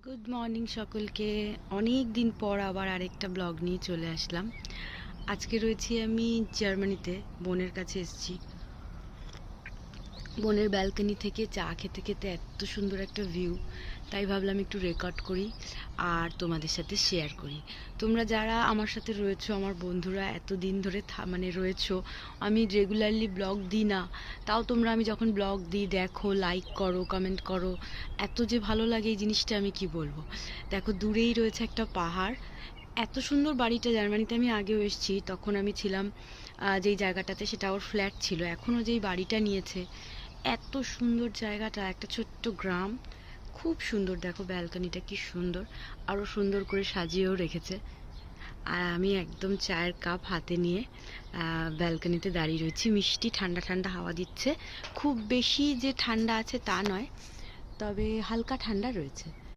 Good morning সকলকে। অনেক দিন পর আবার আরেকটা ব্লগ নিয়ে চলে আসলাম। আজকে রয়েছি আমি জার্মানিতে, বোনের কাছে এসেছি। বোনের ব্যালকনি থেকে চা খেতে খেতে এত সুন্দর একটা ভিউ, তাই ভাবলাম একটু রেকর্ড করি আর তোমাদের সাথে শেয়ার করি। তোমরা যারা আমার সাথে রয়েছো, আমার বন্ধুরা এতদিন ধরে রয়েছো, আমি রেগুলারলি ব্লগ দিই না, তাও তোমরা আমি যখন ব্লগ দিই দেখো, লাইক করো, কমেন্ট করো। এত যে ভালো লাগে এই জিনিসটা আমি কি বলবো। দেখো দূরেই রয়েছে একটা পাহাড়। এত সুন্দর বাড়িটা, জার্মানিতে আমি আগেও এসেছি, তখন আমি ছিলাম যেই জায়গাটাতে, সেটা ওর ফ্ল্যাট ছিল। এখনও যেই বাড়িটা নিয়েছে, এত সুন্দর জায়গাটা, একটা ছোট্ট গ্রাম, খুব সুন্দর। দেখো ব্যালকনিটা কি সুন্দর, আরও সুন্দর করে সাজিয়েও রেখেছে। আর আমি একদম চায়ের কাপ হাতে নিয়ে ব্যালকনিতে দাঁড়িয়ে রয়েছি। মিষ্টি ঠান্ডা ঠান্ডা হাওয়া দিচ্ছে, খুব বেশি যে ঠান্ডা আছে তা নয়, তবে হালকা ঠান্ডা রয়েছে।